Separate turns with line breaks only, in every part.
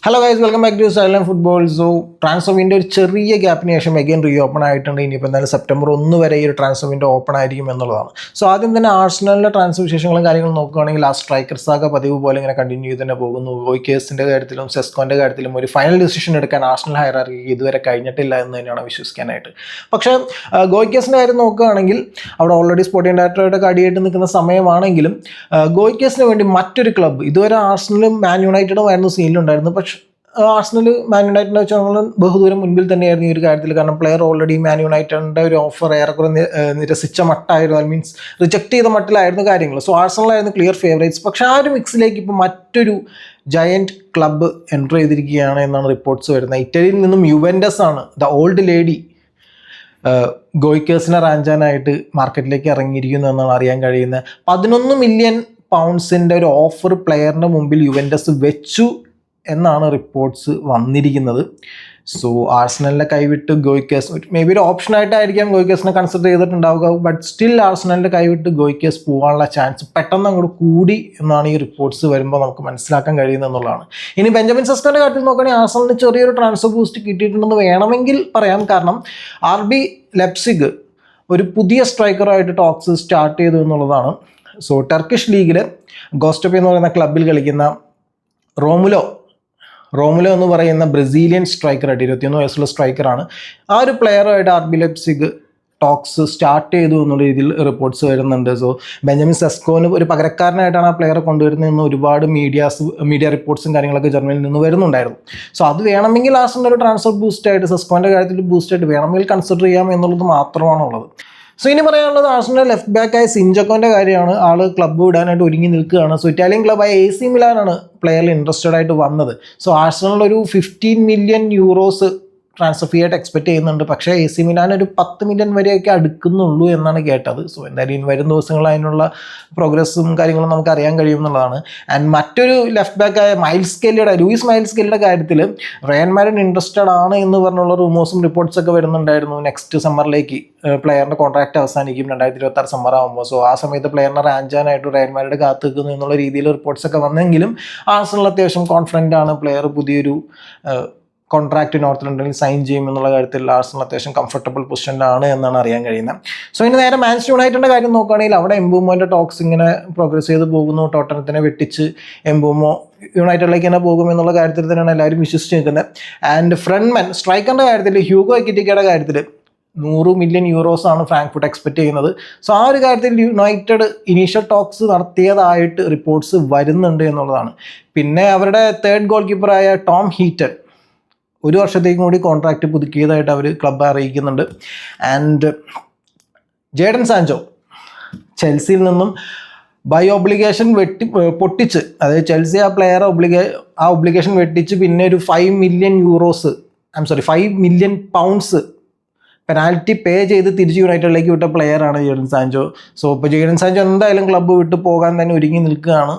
Hello guys, welcome back to silent football. So transfer window ഒരു ചെറിയ ഗ്യാപ്പിന് ശേഷം again re open ആയിട്ടുണ്ട്. ഇനിയിപ്പോൾ എന്തായാലും സെപ്റ്റംബർ 1 വരെ ഈ ഒരു ട്രാൻസ്ഫർ വിൻഡോ ഓപ്പൺ ആയിരിക്കും എന്നുള്ളതാണ്. സോ ആദ്യം തന്നെ ആർസണലിൻ്റെ ട്രാൻസ്ഫർ വിശേഷങ്ങളും കാര്യങ്ങളും നോക്കുകയാണെങ്കിൽ ആ സ്ട്രൈക്കർ സാഗ പതിവ് പോലെ ഇങ്ങനെ കണ്ടിന്യൂ ചെയ്ത് തന്നെ പോകുന്നു. ഗോയ്ക്കേഴ്സിൻ്റെ കാര്യത്തിലും സെസ്കോൻ്റെ കാര്യത്തിലും ഒരു ഫൈനൽ ഡിസിഷൻ എടുക്കാൻ ആർസണൽ ഹൈറാർക്കിക്ക് ഇതുവരെ കഴിഞ്ഞിട്ടില്ല എന്ന് തന്നെയാണ് വിശ്വസിക്കാനായിട്ട്. പക്ഷേ ഗോയ്ക്കേഴ്സിൻ്റെ കാര്യം നോക്കുകയാണെങ്കിൽ അവിടെ ഓൾറെഡി സ്പോർട്ടിംഗ് ഡയറക്ടറുടെ കടിയായിട്ട് നിൽക്കുന്ന സമയമാണെങ്കിലും ഗോയ്ക്കേഴ്സിന് വേണ്ടി മറ്റൊരു ക്ലബ്ബ് ഇതുവരെ ആർസണലും മാൻ യുണൈറ്റഡും ആയിരുന്നു സീനിലുണ്ടായിരുന്നു. പക്ഷേ ആർസണൽ മാൻ യുണൈറ്റഡിനെ വെച്ചാൽ നമ്മൾ ബഹുദൂരം മുൻപിൽ തന്നെയായിരുന്നു ഈ ഒരു കാര്യത്തിൽ. കാരണം പ്ലെയർ ഓൾറെഡി മാൻ യുണൈറ്റഡിൻ്റെ ഒരു ഓഫർ ഏറെക്കുറെ നിരസിച്ച മട്ടായിരുന്നു, ഐ മീൻസ് റിജക്ട് ചെയ്ത മട്ടിലായിരുന്നു കാര്യങ്ങൾ. സോ ആർസണലായിരുന്നു ക്ലിയർ ഫേവറേറ്റ്സ്. പക്ഷേ ആ ഒരു മിക്സിലേക്ക് ഇപ്പോൾ മറ്റൊരു ജയൻറ്റ് ക്ലബ്ബ് എൻ്റർ ചെയ്തിരിക്കുകയാണ് എന്നാണ് റിപ്പോർട്ട്സ് വരുന്നത്. ഇറ്റലിയിൽ നിന്നും യുവൻറ്റസ് ആണ്, ദ ഓൾഡ് ലേഡി, ഗോയ്ക്കേഴ്സിനെ റാഞ്ചാനായിട്ട് മാർക്കറ്റിലേക്ക് ഇറങ്ങിയിരിക്കുന്നു എന്നാണ് അറിയാൻ കഴിയുന്നത്. 11 മില്യൺ പൗണ്ട്സിൻ്റെ ഒരു ഓഫർ പ്ലെയറിൻ്റെ മുമ്പിൽ യുവൻറ്റസ് വെച്ചു എന്നാണ് റിപ്പോർട്ട്സ് വന്നിരിക്കുന്നത്. സോ ആർസണലിനെ കൈവിട്ട് ഗോയ്ക്കേഴ്സ് മേ ബി ഒരു ഓപ്ഷനായിട്ടായിരിക്കാം ഗോയ്ക്കേഴ്സിനെ കൺസിഡർ ചെയ്തിട്ടുണ്ടാവുക. ബട്ട് സ്റ്റിൽ ആർസണലിൻ്റെ കൈവിട്ട് ഗോയ്ക്കേഴ്സ് പോകാനുള്ള ചാൻസ് പെട്ടെന്ന് അങ്ങോട്ട് കൂടി എന്നാണ് ഈ റിപ്പോർട്ട്സ് വരുമ്പോൾ നമുക്ക് മനസ്സിലാക്കാൻ കഴിയുന്നത് എന്നുള്ളതാണ്. ഇനി ബെഞ്ചമിൻ സെസ്കോൻ്റെ കാര്യത്തിൽ നോക്കുകയാണെങ്കിൽ ആർസണലിന് ചെറിയൊരു ട്രാൻസ്ഫർ ബൂസ്റ്റ് കിട്ടിയിട്ടുണ്ടെന്ന് വേണമെങ്കിൽ പറയാം. കാരണം RB ലെപ്സിഗ് ഒരു പുതിയ സ്ട്രൈക്കറായിട്ട് ടോക്സ് സ്റ്റാർട്ട് ചെയ്തു എന്നുള്ളതാണ്. സോ ടർക്കിഷ് ലീഗിൽ ഗോസ്റ്റോപ്പി എന്ന് പറയുന്ന ക്ലബ്ബിൽ കളിക്കുന്ന റോമുലോ എന്ന് പറയുന്ന ബ്രസീലിയൻ സ്ട്രൈക്കറായിട്ട് 21 വയസ്സുള്ള സ്ട്രൈക്കറാണ്. ആ ഒരു പ്ലെയറായിട്ട് RB ലെപ്സിഗ് ടോക്സ് സ്റ്റാർട്ട് ചെയ്തു എന്നുള്ള രീതിയിൽ റിപ്പോർട്ട്സ് വരുന്നുണ്ട്. സോ ബെഞ്ചമിൻ സെസ്കോന് ഒരു പകരക്കാരനായിട്ടാണ് ആ പ്ലെയറെ കൊണ്ടുവരുന്നതെന്ന് ഒരുപാട് മീഡിയ റിപ്പോർട്ട്സും കാര്യങ്ങളൊക്കെ ജർമ്മനിയിൽ നിന്ന് വരുന്നുണ്ടായിരുന്നു. സോ അത് വേണമെങ്കിൽ ആർസണൽ ഒരു ട്രാൻസ്ഫർ ബൂസ്റ്റായിട്ട്, സെസ്കോൻ്റെ കാര്യത്തിൽ ബൂസ്റ്റായിട്ട് വേണമെങ്കിൽ കൺസിഡർ ചെയ്യാം എന്നുള്ളത് മാത്രമാണുള്ളത്. സോ ഇനി പറയാനുള്ളത് ആർസണൽ ലെഫ്റ്റ് ബാക്കായ സിഞ്ചക്കോൻ്റെ കാര്യമാണ്. ആൾ ക്ലബ്ബ് വിടാനായിട്ട് ഒരുങ്ങി നിൽക്കുകയാണ്. സോ ഇറ്റാലിയൻ ക്ലബ്ബായ AC മിലാനാണ് പ്ലെയറിൽ ഇൻട്രസ്റ്റഡ് ആയിട്ട് വന്നത്. സോ ആർസണൽ ഒരു 15 മില്യൺ യൂറോസ് ട്രാൻസ്ഫർ ഫീ ആയിട്ട് എക്സ്പെക്ട് ചെയ്യുന്നുണ്ട്. പക്ഷേ AC മിലാൻ ഒരു 10 മില്യൺ വരെയൊക്കെ അടുക്കുന്നുള്ളൂ എന്നാണ് കേട്ടത്. സോ എന്തായാലും ഇനി വരുന്ന ദിവസങ്ങളിൽ അതിനുള്ള പ്രോഗ്രസ്സും കാര്യങ്ങളും നമുക്ക് അറിയാൻ കഴിയുമെന്നുള്ളതാണ്. ആൻഡ് മറ്റൊരു ലെഫ്റ്റ് ബാക്കായ ലൂയിസ് മൈൽസ് കെല്ലിയുടെ കാര്യത്തിൽ റയൽ മാഡ്രിഡ് ഇൻട്രസ്റ്റഡ് ആണ് എന്ന് പറഞ്ഞുള്ള റൂമേഴ്സും റിപ്പോർട്ട്സൊക്കെ വരുന്നുണ്ടായിരുന്നു. നെക്സ്റ്റ് സമ്മറിലേക്ക് പ്ലെയറിൻ്റെ കോൺട്രാക്ട് അവസാനിക്കും 2026 സമ്മർ ആകുമ്പോൾ. സോ ആ സമയത്ത് പ്ലെയറിനെ റാഞ്ചാനായിട്ട് റയൽ മാഡ്രിഡ് കാത്തു നിൽക്കുന്നു എന്നുള്ള രീതിയിൽ റിപ്പോർട്ട്സൊക്കെ വന്നെങ്കിലും ആർസണൽ അത്യാവശ്യം കോൺഫിഡൻ്റ് ആണ്. പ്ലെയർ പുതിയൊരു കോൺട്രാക്ട് നോർത്ത് ലണ്ടനിൽ സൈൻ ചെയ്യും എന്നുള്ള കാര്യത്തിൽ ആർസണൽ അത്യാവശ്യം കംഫർട്ടബിൾ പൊസിഷനിലാണ് എന്നാണ് അറിയാൻ കഴിയുന്നത്. സോ ഇനി നേരെ മാഞ്ചസ്റ്റർ യുണൈറ്റഡിൻ്റെ കാര്യം നോക്കുകയാണെങ്കിൽ അവിടെ എംബൂമോൻ്റെ ടോക്സ് ഇങ്ങനെ പ്രോഗ്രസ് ചെയ്ത് പോകുന്നു. ടോട്ടനത്തിനെ വെട്ടിച്ച് എംബൂമോ യുണൈറ്റഡിലേക്ക് തന്നെ പോകുമെന്നുള്ള കാര്യത്തിൽ തന്നെയാണ് എല്ലാവരും വിശ്വസിച്ച് നിൽക്കുന്നത്. ആൻഡ് ഫ്രണ്ട്മാൻ സ്ട്രൈക്കറിൻ്റെ കാര്യത്തിൽ ഹ്യൂഗോ എക്കിറ്റിക്കയുടെ കാര്യത്തിൽ 100 മില്യൺ യൂറോസ് ആണ് ഫ്രാങ്ക്ഫർട്ട് എക്സ്പെക്ട് ചെയ്യുന്നത്. സോ ആ ഒരു കാര്യത്തിൽ യുണൈറ്റഡ് ഇനീഷ്യൽ ടോക്സ് നടത്തിയതായിട്ട് റിപ്പോർട്ട്സ് വരുന്നുണ്ട് എന്നുള്ളതാണ്. പിന്നെ അവരുടെ തേർഡ് ഗോൾ കീപ്പറായ ടോം ഹീറ്റൺ 1 വർഷത്തേക്കും കൂടി കോൺട്രാക്റ്റ് പുതുക്കിയതായിട്ട് അവർ ക്ലബ്ബ് അറിയിക്കുന്നുണ്ട്. ആൻഡ് ജേഡൻ സാൻചോ ചെൽസിയിൽ നിന്നും ബൈ ഒബ്ലിഗേഷൻ പൊട്ടിച്ച്, അതായത് ചെൽസി ആ പ്ലെയറെ ഒബ്ലിഗേഷൻ വെട്ടിച്ച് പിന്നെ ഒരു 5 മില്യൺ പൗണ്ട്സ് പെനാൽറ്റി പേ ചെയ്ത് തിരിച്ച് യുണൈറ്റഡിലേക്ക് വിട്ട പ്ലെയറാണ് ജേഡൻ സാൻചോ. സോ ഇപ്പോൾ ജേഡൻ സാൻചോ എന്തായാലും ക്ലബ്ബ് വിട്ട് പോകാൻ തന്നെ ഒരുങ്ങി നിൽക്കുകയാണ്.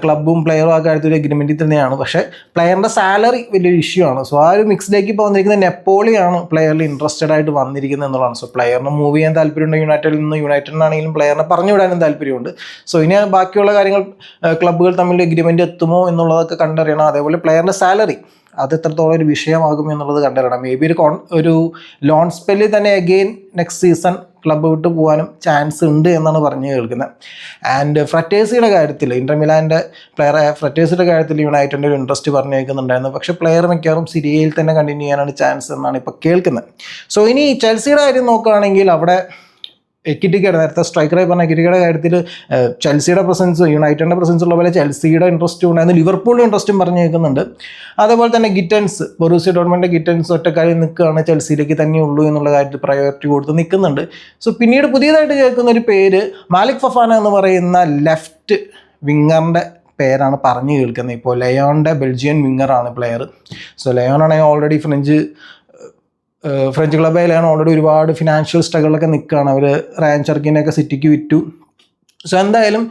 ക്ലബ്ബും പ്ലെയറും ആ കാര്യത്തിൽ എഗ്രിമെൻറ്റിൽ തന്നെയാണ്. പക്ഷേ പ്ലെയറിൻ്റെ സാലറി വലിയൊരു ഇഷ്യൂ ആണ്. സോ ആ ഒരു മിക്സിലേക്ക് ഇപ്പോൾ വന്നിരിക്കുന്ന നെപ്പോളിയാണ് പ്ലെയറിൽ ഇൻട്രസ്റ്റഡ് ആയിട്ട് വന്നിരിക്കുന്നത് എന്നുള്ളതാണ്. സോ പ്ലെയറിനെ മൂവ് ചെയ്യാൻ താല്പര്യമുണ്ട് യുണൈറ്റഡിൽ നിന്ന്. യുണൈറ്റഡിനാണെങ്കിലും പ്ലെയറിനെ പറഞ്ഞു വിടാനും താല്പര്യമുണ്ട്. സോ ഇനി ബാക്കിയുള്ള കാര്യങ്ങൾ ക്ലബ്ബുകൾ തമ്മിൽ എഗ്രിമെൻറ്റ് എത്തുമോ എന്നുള്ളതൊക്കെ കണ്ടറിയണം. അതേപോലെ പ്ലെയറിൻ്റെ സാലറി അത് എത്രത്തോളം ഒരു വിഷയമാകും എന്നുള്ളത് കണ്ടറിയണം. മേ ബി ഒരു ലോൺ സ്പെല്ലിൽ തന്നെ അഗെയിൻ നെക്സ്റ്റ് സീസൺ ക്ലബ്ബ് വിട്ട് പോകാനും ചാൻസ് ഉണ്ട് എന്നാണ് പറഞ്ഞു കേൾക്കുന്നത്. ആൻഡ് ഫ്രറ്റേസിയുടെ കാര്യത്തിൽ ഇന്റർ മിലാൻ്റെ പ്ലെയറായ ഫ്രറ്റേസിയുടെ കാര്യത്തിൽ യുണൈറ്റഡിൻ്റെ ഒരു ഇൻട്രസ്റ്റ് പറഞ്ഞു കേൾക്കുന്നുണ്ടായിരുന്നു. പക്ഷേ പ്ലെയർ മിക്കവാറും സിരിയയിൽ തന്നെ കണ്ടിന്യൂ ചെയ്യാനാണ് ചാൻസ് എന്നാണ് ഇപ്പോൾ കേൾക്കുന്നത്. സോ ഇനി ചെൽസിയുടെ കാര്യം നോക്കുകയാണെങ്കിൽ അവിടെ എക്കിറ്റിക്കയുടെ നേരത്തെ സ്ട്രൈക്കറായി പറഞ്ഞ എക്കിറ്റിക്കയുടെ കാര്യത്തിൽ ചെൽസിയുടെ പ്രസൻസ്, യുണൈറ്റഡിൻ്റെ പ്രസൻസ് ഉള്ള പോലെ ചെൽസിയുടെ ഇൻട്രസ്റ്റും ഉണ്ടായിരുന്നു. ലിവർപൂളിൻ്റെ ഇൻട്രസ്റ്റും പറഞ്ഞു കേൾക്കുന്നുണ്ട്. അതേപോലെ തന്നെ ഗിറ്റൻസ്, ബൊറൂസിയ ഡോർട്ട്മണ്ടിൻ്റെ ഗിറ്റൻസ് ഒറ്റക്കാരി നിൽക്കുകയാണ്, ചെൽസിയിലേക്ക് തന്നെ ഉള്ളൂ എന്നുള്ള കാര്യത്തിൽ പ്രയോറിറ്റി കൊടുത്ത് നിൽക്കുന്നുണ്ട്. സോ പിന്നീട് പുതിയതായിട്ട് കേൾക്കുന്ന ഒരു പേര് മാലിക് ഫഫാന എന്ന് പറയുന്ന ലെഫ്റ്റ് വിങ്ങറിൻ്റെ പേരാണ് പറഞ്ഞു കേൾക്കുന്നത്. ഇപ്പോൾ ലയോണിൻ്റെ ബെൽജിയൻ വിങ്ങറാണ് പ്ലെയർ. സോ ലയോണാണെങ്കിൽ ഓൾറെഡി ഫ്രഞ്ച് ക്ലബ്ബിലാണ് ഓൾറെഡി ഒരുപാട് ഫിനാൻഷ്യൽ സ്ട്രഗിളൊക്കെ നിൽക്കുകയാണ്. അവർ റയാൻ ചെർക്കിനെയൊക്കെ സിറ്റിക്ക് വിറ്റു. സോ എന്തായാലും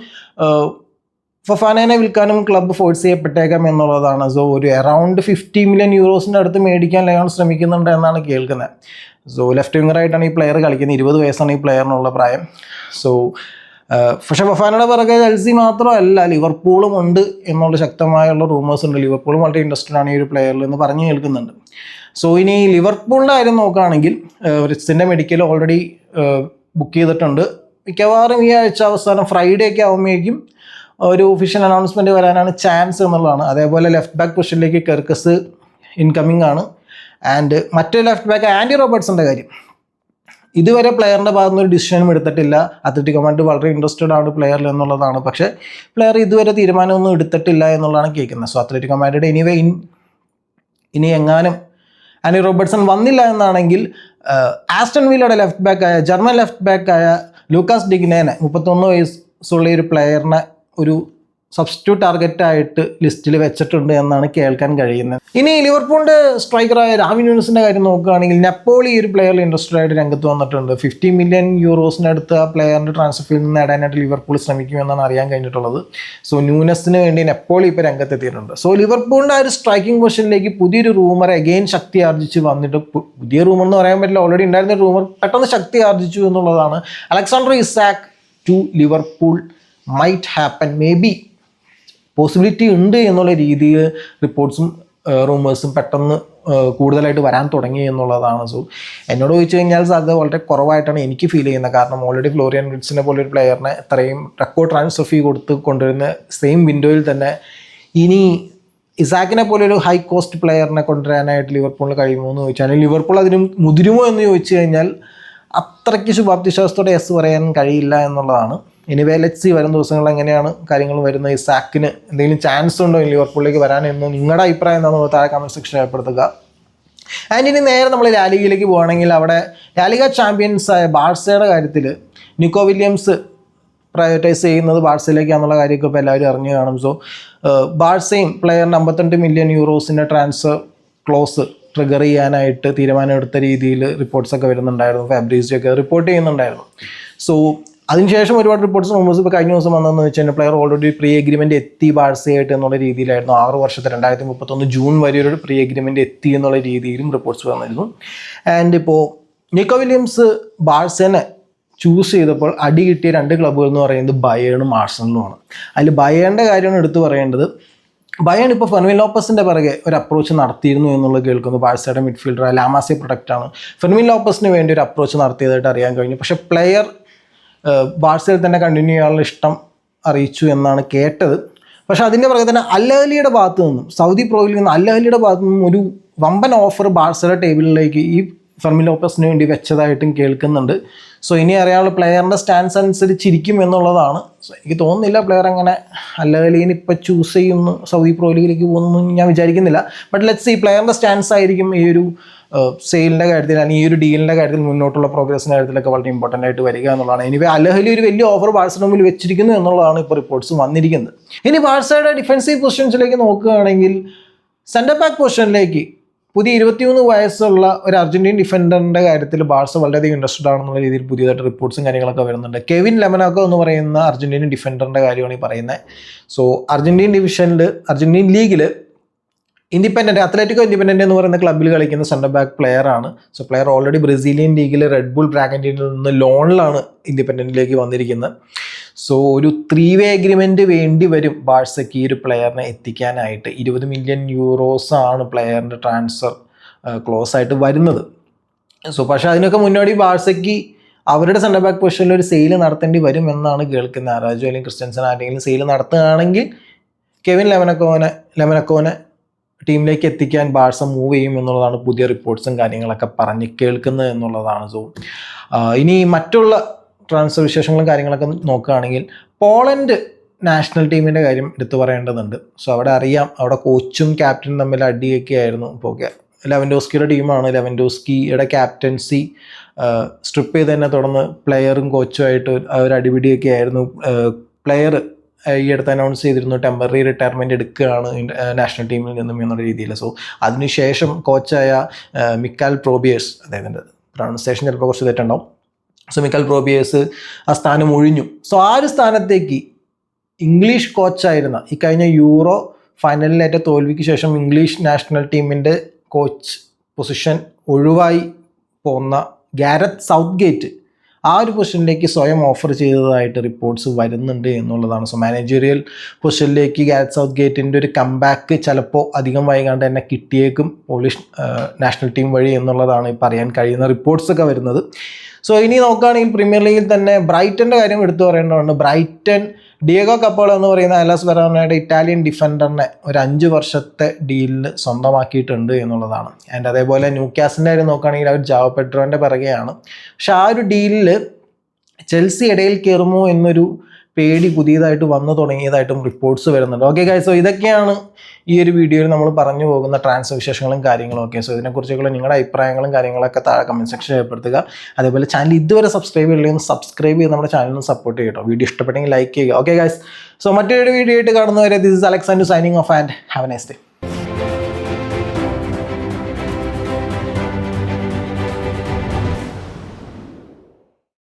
ഫഫാനേനെ വിൽക്കാനും ക്ലബ്ബ് ഫോഴ്സ് ചെയ്യപ്പെട്ടേക്കാം എന്നുള്ളതാണ്. സോ ഒരു അറൗണ്ട് 50 മില്യൺ യൂറോസിൻ്റെ അടുത്ത് മേടിക്കാൻ ലയോൺ ശ്രമിക്കുന്നുണ്ട് എന്നാണ് കേൾക്കുന്നത്. സോ ലെഫ്റ്റ് വിങ്ങറായിട്ടാണ് ഈ പ്ലെയർ കളിക്കുന്നത്. 20 വയസ്സാണ് ഈ പ്ലെയറിനുള്ള പ്രായം. സോ പക്ഷെ ഫൊഫാനയുടെ പിറകെ ചെൽസി മാത്രമല്ല ലിവർപൂളും ഉണ്ട് എന്നുള്ള ശക്തമായുള്ള റൂമേഴ്സ് ഉണ്ട്. ലിവർപൂളും വളരെ ഇൻട്രസ്റ്റഡ് ആണ് ഈ ഒരു പ്ലെയറിൽ എന്ന് പറഞ്ഞു കേൾക്കുന്നുണ്ട്. സോ ഇനി ലിവർപൂളിൻ്റെ കാര്യം നോക്കുകയാണെങ്കിൽ റിച്ചിൻ്റെ മെഡിക്കൽ ഓൾറെഡി ബുക്ക് ചെയ്തിട്ടുണ്ട്. മിക്കവാറും ഈ ആഴ്ച അവസാനം ഫ്രൈഡേ ഒക്കെ ആകുമ്പോഴേക്കും ഒരു ഒഫീഷ്യൽ അനൗൺസ്മെൻറ്റ് വരാനാണ് ചാൻസ് എന്നുള്ളതാണ്. അതേപോലെ ലെഫ്റ്റ് ബാക്ക് പൊസിഷനിലേക്ക് കെർക്കസ് ഇൻകമ്മിങ് ആണ്. ആൻഡ് മറ്റൊരു ലെഫ്റ്റ് ബാക്ക് ആൻഡി റോബർട്ട്സിൻ്റെ കാര്യം ഇതുവരെ പ്ലെയറിൻ്റെ ഭാഗത്തുനിന്ന് ഒരു ഡിസിഷനും എടുത്തിട്ടില്ല. അത്ലറ്റികോ മാഡ്രിഡ് വളരെ ഇൻട്രസ്റ്റഡ് ആണ് പ്ലെയറിൽ എന്നുള്ളതാണ്. പക്ഷേ പ്ലെയർ ഇതുവരെ തീരുമാനമൊന്നും എടുത്തിട്ടില്ല എന്നുള്ളതാണ് കേൾക്കുന്നത്. സോ അത്ലറ്റിക്കോ മാഡ്രിഡ് എനിവേ ഇനി എങ്ങാനും ആൻഡി റോബർട്ട്സൺ വന്നില്ല എന്നാണെങ്കിൽ ആസ്റ്റൺ വില്ലയുടെ ലെഫ്റ്റ് ബാക്കായ ജർമ്മൻ ലെഫ്റ്റ് ബാക്കായ ലൂക്കാസ് ഡിഗ്നേനെ 31 വയസ്സുള്ള ഒരു പ്ലെയറിനെ ഒരു സബ്സ്റ്റിറ്റ്യൂട്ട് ടാർഗറ്റായിട്ട് ലിസ്റ്റിൽ വെച്ചിട്ടുണ്ട് എന്നാണ് കേൾക്കാൻ കഴിയുന്നത്. ഇനി ലിവർപൂളിൻ്റെ സ്ട്രൈക്കറായ രാവി ന്യൂനസിൻ്റെ കാര്യം നോക്കുകയാണെങ്കിൽ നെപ്പോളി ഒരു പ്ലെയറിൽ ഇൻട്രസ്റ്റഡ് ആയിട്ട് രംഗത്ത് വന്നിട്ടുണ്ട്. 50 മില്യൺ യൂറോസിനടുത്ത് ആ പ്ലെയറിൻ്റെ ട്രാൻസ്ഫർ ഫീൽ നിന്ന് നേടാനായിട്ട് ലിവർപൂൾ ശ്രമിക്കുമെന്നാണ് അറിയാൻ കഴിഞ്ഞിട്ടുള്ളത്. സോ ന്യൂനസിന് വേണ്ടി നെപ്പോളി ഇപ്പോൾ രംഗത്തെത്തിയിട്ടുണ്ട്. സോ ലിവർപൂളിൻ്റെ ആ ഒരു സ്ട്രൈക്കിംഗ് പൊസിഷനിലേക്ക് പുതിയൊരു റൂമർ അഗെയിൻ ശക്തി ആർജിച്ച് വന്നിട്ട്, പുതിയ റൂമർ എന്ന് പറയാൻ പറ്റില്ല, ഓൾറെഡി ഉണ്ടായിരുന്ന റൂമർ പെട്ടെന്ന് ശക്തി ആർജിച്ചു എന്നുള്ളതാണ്. Alexander Isak to Liverpool might happen, may be possibility ഉണ്ട് എന്നുള്ള രീതിയിൽ റിപ്പോർട്ട്സും റൂമേഴ്സും പെട്ടെന്ന് കൂടുതലായിട്ട് വരാൻ തുടങ്ങി എന്നുള്ളതാണ്. സോ എന്നോട് ചോദിച്ചു കഴിഞ്ഞാൽ അത് വളരെ കുറവായിട്ടാണ് എനിക്ക് ഫീൽ ചെയ്യുന്നത്. കാരണം ഓൾറെഡി ഫ്ലോറിയൻ വിർട്സിനെ പോലെ ഒരു പ്ലെയറിനെ ഇത്രയും റെക്കോർഡ് ട്രാൻസ്ഫർ ഫീ കൊടുത്ത് കൊണ്ടുവരുന്ന സെയിം വിൻഡോയിൽ തന്നെ ഇനി ഇസാക്കിനെ പോലെ ഒരു ഹൈ കോസ്റ്റ് പ്ലെയറിനെ കൊണ്ടുവരാനായിട്ട് ലിവർപൂളിന് കഴിയുമോ എന്ന് ചോദിച്ചാൽ, ലിവർപൂൾ അതിന് മുതിരുമോ എന്ന് ചോദിച്ചു കഴിഞ്ഞാൽ അത്രയ്ക്ക് ശുഭാപ്തിശ്വാസത്തോടെ യെസ് പറയാൻ കഴിയില്ല എന്നുള്ളതാണ്. എനിവേ ലെറ്റ്സ് സീ വരും ദിവസങ്ങളിൽ എങ്ങനെയാണ് കാര്യങ്ങൾ വരുന്നത്. ഇസാക്കിന് എന്തെങ്കിലും ചാൻസ് ഉണ്ടോ ലിവർപൂളിലേക്ക് വരാനെന്ന് നിങ്ങളുടെ അഭിപ്രായം എന്താണെന്ന് താഴെ കമൻറ്റ് സെക്ഷനിൽ രേഖപ്പെടുത്തുക. ആൻഡ് ഇനി നേരെ നമ്മൾ ലാലിഗയിലേക്ക് പോവുകയാണെങ്കിൽ അവിടെ ലാലിഗ ചാമ്പ്യൻസായ ബാഴ്സയുടെ കാര്യത്തിൽ നിക്കോ വില്യംസ് പ്രയോറിറ്റൈസ് ചെയ്യുന്നത് ബാഴ്സയിലേക്കാണെന്നുള്ള കാര്യമൊക്കെ ഇപ്പോൾ എല്ലാവരും അറിഞ്ഞു കാണും. സോ ബാഴ്സയും പ്ലെയറിന് 52 മില്യൺ യൂറോസിൻ്റെ ട്രാൻസ്ഫർ ക്ലോസ് ട്രിഗർ ചെയ്യാനായിട്ട് തീരുമാനമെടുത്ത രീതിയിൽ റിപ്പോർട്ട്സൊക്കെ വരുന്നുണ്ടായിരുന്നു. ഫാബ്രീസിയൊക്കെ റിപ്പോർട്ട് ചെയ്യുന്നുണ്ടായിരുന്നു. സോ അതിനുശേഷം ഒരുപാട് റിപ്പോർട്ട്സ് റൂമേഴ്സ് ഇപ്പോൾ കഴിഞ്ഞ ദിവസം വന്നതെന്ന് വെച്ച് കഴിഞ്ഞാൽ പ്ലെയർ ഓൾറെഡി പ്രീ എഗ്രിമെൻറ്റ് എത്തി ബാഴ്സയായിട്ട് എന്നുള്ള രീതിയിലായിരുന്നു. 6 വർഷത്തെ 2031 ജൂൺ വരെ ഒരു പ്രീ എഗ്രിമെൻറ്റ് എത്തി എന്നുള്ള രീതിയിലും റിപ്പോർട്ട്സ് വന്നിരുന്നു. ആൻഡ് ഇപ്പോൾ നിക്കോ വില്യംസ് ബാഴ്സനെ ചൂസ് ചെയ്തപ്പോൾ അടി കിട്ടിയ 2 ക്ലബ്ബുകൾ എന്ന് പറയുന്നത് ബയേണും ആർസണലുമാണ്. അതിൽ ബയേണിൻ്റെ കാര്യമാണ് എടുത്തു പറയേണ്ടത്. ബയേൺ ഇപ്പോൾ ഫെർമിൻ ലോപ്പസിൻ്റെ പിറകെ ഒരു അപ്രോച്ച് നടത്തിയിരുന്നു എന്നുള്ളത് കേൾക്കുന്നു. ബാഴ്സയുടെ മിഡ്ഫീൽഡർ ലാമാസിയെ പ്രൊട്ടക്റ്റാണ് ഫെർമിൻ ലോപ്പസിന് വേണ്ടി ഒരു അപ്രോച്ച് നടത്തിയതായിട്ട് അറിയാൻ കഴിഞ്ഞു. പക്ഷേ പ്ലെയർ ബാഴ്സയിൽ തന്നെ കണ്ടിന്യൂ ചെയ്യാനുള്ള ഇഷ്ടം അറിയിച്ചു എന്നാണ് കേട്ടത്. പക്ഷേ അതിൻ്റെ പുറകെ തന്നെ അൽ അഹ്ലിയുടെ ഭാഗത്തു നിന്നും, സൗദി പ്രോയിൽ നിന്ന് അൽ അഹ്ലിയുടെ ഭാഗത്തു നിന്നും ഒരു വമ്പൻ ഓഫർ ബാഴ്സയുടെ ടേബിളിലേക്ക് ഈ ഫെർമിൻ ലോപ്പസിന് വേണ്ടി വെച്ചതായിട്ടും കേൾക്കുന്നുണ്ട്. സോ ഇനി അറിയാനുള്ള പ്ലെയറിൻ്റെ സ്റ്റാൻസ് അനുസരിച്ചിരിക്കും എന്നുള്ളതാണ്. സോ എനിക്ക് തോന്നുന്നില്ല പ്ലെയർ അങ്ങനെ അൽ അഹ്ലിനെ ഇപ്പോൾ ചൂസ് ചെയ്യുന്നു സൗദി പ്രോ ലീഗിലേക്ക് പോകുന്നു ഞാൻ വിചാരിക്കുന്നില്ല. ബട്ട് ലെറ്റ്സ് ഈ പ്ലെയറിൻ്റെ സ്റ്റാൻസ് ആയിരിക്കും ഈ ഒരു സെയിലിൻ്റെ കാര്യത്തിൽ അല്ലെങ്കിൽ ഈ ഒരു ഡീലിൻ്റെ കാര്യത്തിൽ മുന്നോട്ടുള്ള പ്രോഗ്രസിൻ്റെ കാര്യത്തിലൊക്കെ വളരെ ഇമ്പോർട്ടൻ്റ് ആയിട്ട് വരിക എന്നുള്ളതാണ്. എനിവേ അൽ അഹ്ലി ഒരു വലിയ ഓഫർ ബാഴ്സയുടെ മുമ്പിൽ വെച്ചിരിക്കുന്നു എന്നുള്ളതാണ് ഇപ്പോൾ റിപ്പോർട്ട്സ് വന്നിരിക്കുന്നത്. ഇനി ബാഴ്സയുടെ ഡിഫൻസീവ് പൊസിഷൻസിലേക്ക് നോക്കുകയാണെങ്കിൽ സെൻറ്റർ ബാക്ക് പൊസിഷനിലേക്ക് പുതിയ 23 വയസ്സുള്ള ഒരു അർജന്റീൻ ഡിഫൻഡറിൻ്റെ കാര്യത്തിൽ ബാഴ്സ വളരെയധികം ഇൻട്രസ്റ്റഡ് ആണെന്നുള്ള രീതിയിൽ പുതിയതായിട്ട് റിപ്പോർട്ട്സും കാര്യങ്ങളൊക്കെ വരുന്നുണ്ട്. കെവിൻ ലെമനാക്കോ എന്ന് പറയുന്ന അർജന്റീൻ ഡിഫൻഡറിൻ്റെ കാര്യമാണ് ഈ പറയുന്നത്. സോ അർജന്റീൻ ലീഗിൽ ഇൻഡിപെൻഡൻറ്റ് അത്ലറ്റിക്കോ ഇൻഡിപെൻഡൻറ്റ് എന്ന് പറയുന്ന ക്ലബ്ബിൽ കളിക്കുന്ന സെൻറ്റർ ബാക്ക് പ്ലെയർ ആണ്. സോ പ്ലെയർ ഓൾറെഡി ബ്രസീലിയൻ ലീഗിൽ റെഡ് ബുൾ ബ്രാഗന്റീനിൽ നിന്ന് ലോണിലാണ് ഇൻഡിപെൻഡൻറ്റിലേക്ക് വന്നിരിക്കുന്നത്. സോ ഒരു 3-വേ അഗ്രിമെൻറ്റ് വേണ്ടി വരും ബാഴ്സയ്ക്ക് ഈ ഒരു പ്ലെയറിനെ എത്തിക്കാനായിട്ട്. 20 മില്യൺ യൂറോസാണ് പ്ലെയറിൻ്റെ ട്രാൻസ്ഫർ ക്ലോസ് ആയിട്ട് വരുന്നത്. സോ പക്ഷേ അതിനൊക്കെ മുന്നോടി ബാഴ്സയ്ക്ക് അവരുടെ സെൻറ്റർ ബാക്ക് പൊസിഷനിൽ ഒരു സെയിൽ നടത്തേണ്ടി വരും എന്നാണ് കേൾക്കുന്നത്. അറാജോ അല്ലെങ്കിൽ ക്രിസ്റ്റ്യൻസൺ ആരെങ്കിലും സെയിൽ നടത്തുകയാണെങ്കിൽ കെവിൻ ലെമനക്കോനെ ടീമിലേക്ക് എത്തിക്കാൻ ബാഴ്സ മൂവ് ചെയ്യും എന്നുള്ളതാണ് പുതിയ റിപ്പോർട്ട്സും കാര്യങ്ങളൊക്കെ പറഞ്ഞ് കേൾക്കുന്നത് എന്നുള്ളതാണ്. സോ ഇനി മറ്റുള്ള ട്രാൻസ്ഫർ വിശേഷങ്ങളും കാര്യങ്ങളൊക്കെ നോക്കുകയാണെങ്കിൽ പോളണ്ട് നാഷണൽ ടീമിൻ്റെ കാര്യം എടുത്തു പറയേണ്ടതുണ്ട്. സോ അവിടെ അറിയാം, അവിടെ കോച്ചും ക്യാപ്റ്റനും തമ്മിൽ അടിയൊക്കെ ആയിരുന്നു. ഇപ്പോൾ ലെവൻഡോസ്കിയുടെ ടീമാണ്. ലെവൻഡോസ്കിയുടെ ക്യാപ്റ്റൻസി സ്ട്രിപ്പ് ചെയ്ത് തന്നെ തുടർന്ന് പ്ലെയറും കോച്ചുമായിട്ട് ഒരു അടിപിടിയൊക്കെ ആയിരുന്നു. പ്ലെയർ ഈ അടുത്ത് അനൗൺസ് ചെയ്തിരുന്നു ടെമ്പററി റിട്ടയർമെൻറ്റ് എടുക്കുകയാണ് നാഷണൽ ടീമിൽ നിന്നും എന്നുള്ള രീതിയിൽ. സോ അതിനുശേഷം കോച്ചായ മിക്കാൽ പ്രോബിയേഴ്സ്, അദ്ദേഹത്തിൻ്റെ പ്രൊണൗൺസിയേഷൻ ചിലപ്പോൾ കുറച്ച് തെറ്റുണ്ടാവും. സോ മിക്കാൽ പ്രോബിയേഴ്സ് ആ സ്ഥാനം ഒഴിഞ്ഞു. സോ ആ ഒരു സ്ഥാനത്തേക്ക് ഇംഗ്ലീഷ് കോച്ചായിരുന്ന ഈ കഴിഞ്ഞ യൂറോ ഫൈനലിലേറ്റ തോൽവിക്ക് ശേഷം ഇംഗ്ലീഷ് നാഷണൽ ടീമിൻ്റെ കോച്ച് പൊസിഷൻ ഒഴിവായി പോന്ന ഗാരത്ത് സൗത്ത് ഗേറ്റ് ആ ഒരു പൊസിഷനിലേക്ക് സ്വയം ഓഫർ ചെയ്തതായിട്ട് റിപ്പോർട്ട്സ് വരുന്നുണ്ട് എന്നുള്ളതാണ്. സോ മാനേജറിയൽ പൊസിഷനിലേക്ക് ഗാരറ്റ് സൗത്ത് ഗേറ്റിൻ്റെ ഒരു കംബാക്ക് ചിലപ്പോൾ അധികം വൈകാണ്ട് തന്നെ കിട്ടിയേക്കും പോളിഷ് നാഷണൽ ടീം വഴി എന്നുള്ളതാണ് ഇപ്പോൾ അറിയാൻ കഴിയുന്ന റിപ്പോർട്ട്സൊക്കെ വരുന്നത്. സോ ഇനി നോക്കുകയാണെങ്കിൽ പ്രീമിയർ ലീഗിൽ തന്നെ ബ്രൈറ്റൻ്റെ കാര്യം എടുത്തു പറയേണ്ടതുണ്ട്. ബ്രൈറ്റൺ ഡിയേഗോ കപ്പോള എന്ന് പറയുന്ന എലാസ് വെറോണയുടെ ഇറ്റാലിയൻ ഡിഫൻഡറിനെ ഒരു 5 വർഷത്തെ ഡീലിന് സ്വന്തമാക്കിയിട്ടുണ്ട് എന്നുള്ളതാണ്. ആൻഡ് അതേപോലെ ന്യൂകാസിൻ്റെ കാര്യം നോക്കുകയാണെങ്കിൽ അവർ ജാവോ പെഡ്രോൻ്റെ പിറകെയാണ്. പക്ഷെ ആ ഒരു ഡീലിൽ ചെൽസി ഇടയിൽ കയറുമോ എന്നൊരു പേടി പുതിയതായിട്ട് വന്നു തുടങ്ങിയതായിട്ടും റിപ്പോർട്ട്സ് വരുന്നുണ്ട്. ഓക്കെ ഗൈസ്, സോ ഇതൊക്കെയാണ് ഈ ഒരു വീഡിയോയിൽ നമ്മൾ പറഞ്ഞു പോകുന്ന ട്രാൻസ്ഫർ വിശേഷങ്ങളും കാര്യങ്ങളും. ഓക്കെ, സോ ഇതിനെക്കുറിച്ചുള്ള നിങ്ങളുടെ അഭിപ്രായങ്ങളും കാര്യങ്ങളൊക്കെ താഴെ കമൻറ്റ് സെക്ഷൻ രേഖപ്പെടുത്തുക. അതേപോലെ ചാനൽ ഇതുവരെ സബ്സ്ക്രൈബ് ചെയ്യില്ലെങ്കിൽ സബ്സ്ക്രൈബ് ചെയ്ത് നമ്മുടെ ചാനലിന് സപ്പോർട്ട് ചെയ്യട്ടോ. വീഡിയോ ഇഷ്ടപ്പെട്ടെങ്കിൽ ലൈക്ക് ചെയ്യുക. ഓക്കെ ഗൈസ്, സോ മറ്റൊരു വീഡിയോ ആയിട്ട് കാണുന്നവരെ this is Alexander signing off and have A nice day.